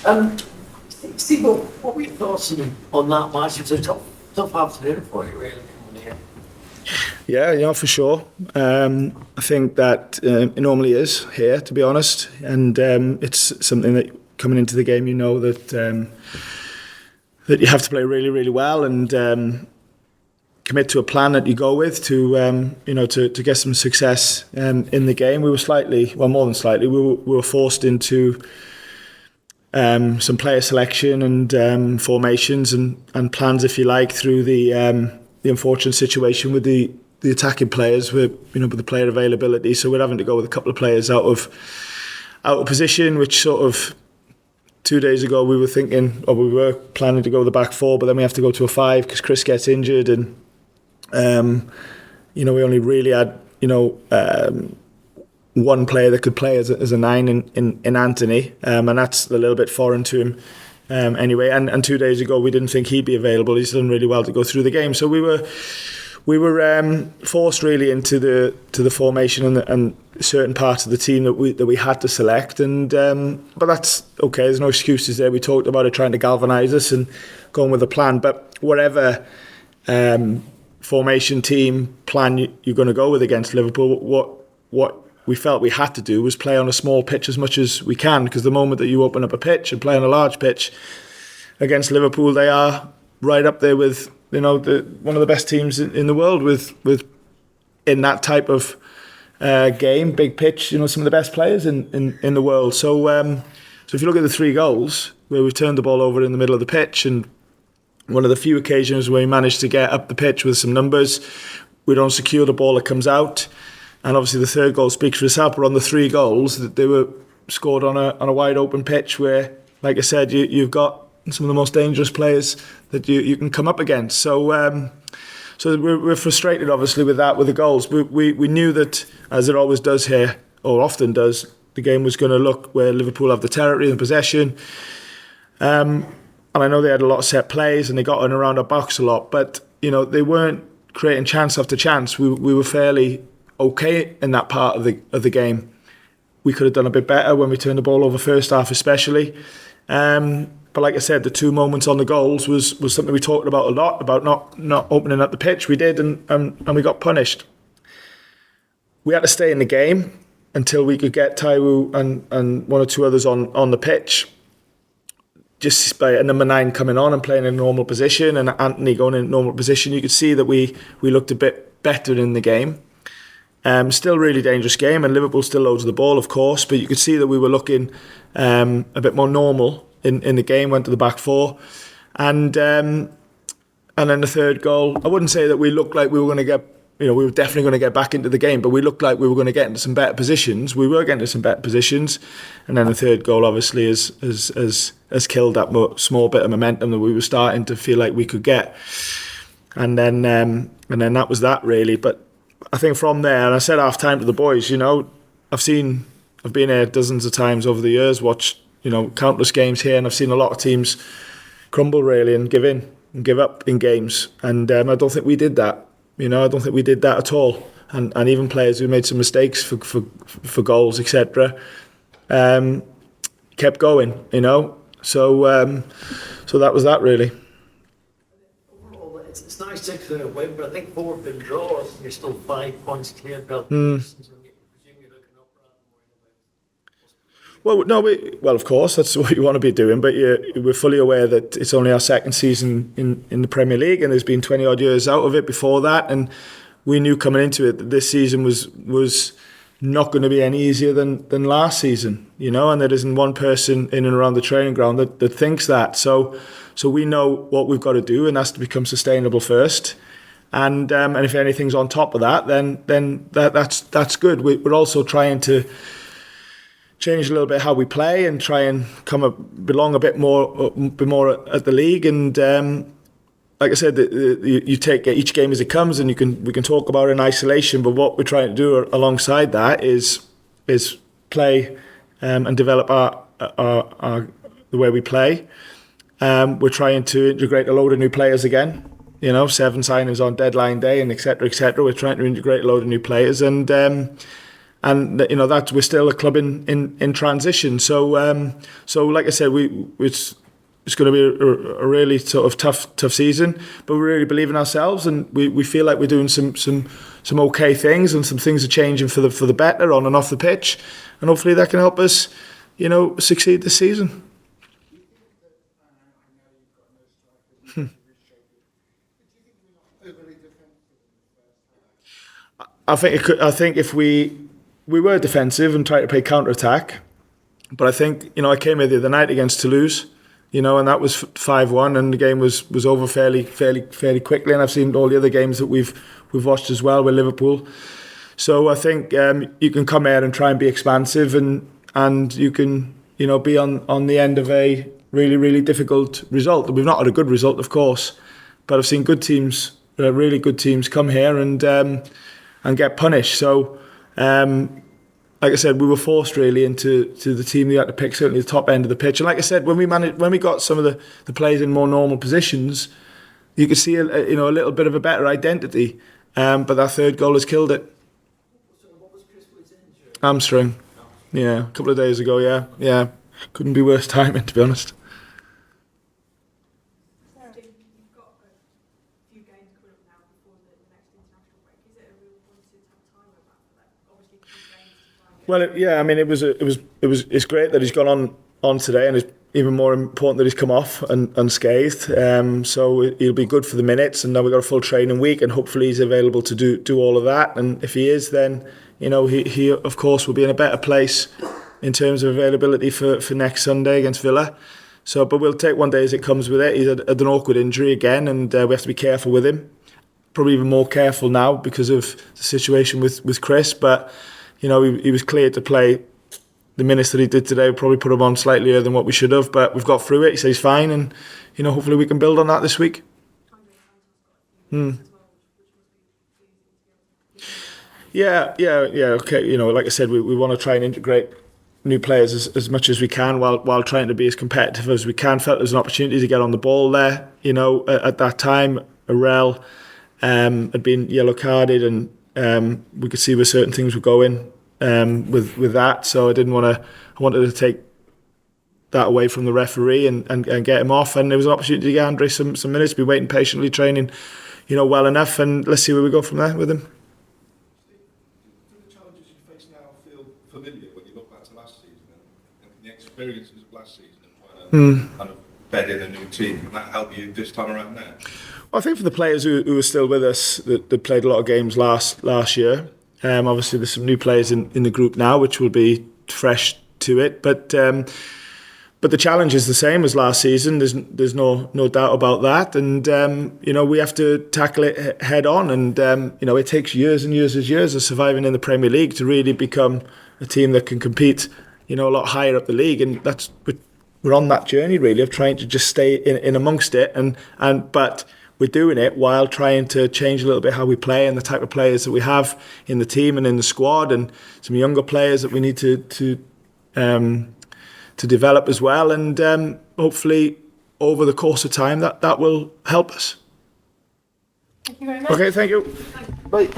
Um, Steve, what were your thoughts on that match? It was a tough afternoon for you, really, coming here. Yeah, for sure. I think that it normally is here, to be honest, and it's something that coming into the game, that you have to play really, really well and commit to a plan that you go with to get some success in the game. We were more than slightly, we were forced into some player selection and formations and plans, if you like, through the unfortunate situation with the attacking players with the player availability. So we're having to go with a couple of players out of position, which sort of 2 days ago we were planning to go with the back four, but then we have to go to a five because Chris gets injured, and we only really had one player that could play as a nine in Anthony, and that's a little bit foreign to him anyway. And 2 days ago we didn't think he'd be available. He's done really well to go through the game, so we were forced really into the formation and certain parts of the team that we had to select, and but that's okay. There's no excuses there. We talked about it, trying to galvanise us and going with a plan. But whatever formation, team plan you're going to go with against Liverpool, what we felt we had to do was play on a small pitch as much as we can, because the moment that you open up a pitch and play on a large pitch against Liverpool, they are right up there with one of the best teams in the world with in that type of game, big pitch. Some of the best players in the world. So if you look at the 3 goals where we turned the ball over in the middle of the pitch, and one of the few occasions where we managed to get up the pitch with some numbers, we don't secure the ball that comes out. And obviously the 3rd goal speaks for itself. But on the 3 goals, that they were scored on a wide open pitch where, like I said, you've got some of the most dangerous players that you can come up against. So we're frustrated, obviously, with the goals. We knew that, as it always does here, or often does, the game was going to look where Liverpool have the territory and possession. And I know they had a lot of set plays and they got in around our box a lot, but they weren't creating chance after chance. We were fairly okay in that part of the game. We could have done a bit better when we turned the ball over first half, especially. But like I said, the 2 moments on the goals was something we talked about a lot, about not opening up the pitch. We did, and we got punished. We had to stay in the game until we could get Taiwo and 1 or 2 others on the pitch. Just by a number 9 coming on and playing in a normal position, and Anthony going in a normal position, you could see that we looked a bit better in the game. Still really dangerous game, and Liverpool still loads the ball, of course, but you could see that we were looking a bit more normal in the game. Went to the back four, and then the 3rd goal, I wouldn't say that we looked like we were going to get, we were definitely going to get back into the game, but we looked like we were going to get into some better positions. We were getting into some better positions, and then the 3rd goal obviously has killed that small bit of momentum that we were starting to feel like we could get, and then that was that, really. But I think from there, and I said half time to the boys, I've been here dozens of times over the years, watched countless games here, and I've seen a lot of teams crumble really and give in and give up in games, and I don't think we did that. I don't think we did that at all. And even players who made some mistakes for goals, etc., kept going. So that was that, really. Overall, it's nice to win, but I think 4 have been draws, and you're still 5 points clear. Well, of course, that's what you want to be doing, but we're fully aware that it's only our 2nd season in the Premier League, and there's been 20 odd years out of it before that, and we knew coming into it that this season was not going to be any easier than last season, and there isn't one person in and around the training ground that thinks that. So we know what we've got to do, and that's to become sustainable first. And if anything's on top of that, then that's good. We're also trying to change a little bit how we play and try and belong a bit more at the league. And like I said, you take each game as it comes, and we can talk about it in isolation. But what we're trying to do alongside that is play and develop our the way we play. We're trying to integrate a load of new players again. 7 signings on deadline day, and etc. We're trying to integrate a load of new players, and and you know that we're still a club in transition. So like I said, it's going to be a really sort of tough season, but we really believe in ourselves, and we feel like we're doing some okay things, and some things are changing for the better on and off the pitch, and hopefully that can help us, you know, succeed this season. I think if we were defensive and tried to play counter attack, but I think, you know, I came here the other night against Toulouse, you know, and that was 5-1, and the game was over fairly quickly. And I've seen all the other games that we've watched as well with Liverpool. So I think you can come here and try and be expansive, and you can, you know, be on the end of a really difficult result. We've not had a good result, of course, but I've seen good teams, really good teams, come here and get punished. So, like I said, we were forced really into the team that had to pick certainly the top end of the pitch. And like I said, when we got some of the players in more normal positions, you could see a little bit of a better identity. But that third goal has killed it. So what was Chris Wood's injury? Hamstring. Yeah, a couple of days ago. Yeah. Couldn't be worse timing, to be honest. You've got a few games coming up now before the next international break. Is it a real positive to have time with that? Obviously, 2 games to try and get. Well, yeah. I mean, it's great that he's gone on today, and it's even more important that he's come off unscathed. So he'll be good for the minutes, and now we've got a full training week, and hopefully he's available to do all of that. And if he is, then you know he of course will be in a better place in terms of availability for next Sunday against Villa. So, but we'll take one day as it comes with it. He's had an awkward injury again, and we have to be careful with him. Probably even more careful now because of the situation with Chris. But you know, he was cleared to play. The minutes that he did today would probably put him on slightly earlier than what we should have, but we've got through it. He says he's fine, and you know, hopefully we can build on that this week. Yeah. Okay, you know, like I said, we want to try and integrate new players as much as we can while trying to be as competitive as we can. Felt there's an opportunity to get on the ball there. You know, at that time, Arel had been yellow carded, and we could see where certain things were going with that. So I wanted to take that away from the referee and get him off. And there was an opportunity to get Andre some minutes. Been waiting patiently, training, you know, well enough, and let's see where we go from there with him. Familiar when you look back to last season and the experiences of last season and kind of bed in a new team? Can that help you this time around now? Well, I think for the players who are still with us that played a lot of games last year, obviously there's some new players in the group now which will be fresh to it, but the challenge is the same as last season. There's no doubt about that, and you know, we have to tackle it head on, and you know, it takes years and years of surviving in the Premier League to really become a team that can compete, you know, a lot higher up the league, and we're on that journey really of trying to just stay in amongst it, but we're doing it while trying to change a little bit how we play and the type of players that we have in the team and in the squad, and some younger players that we need to develop as well, and hopefully over the course of time that will help us. Thank you very much. Okay, thank you. Bye.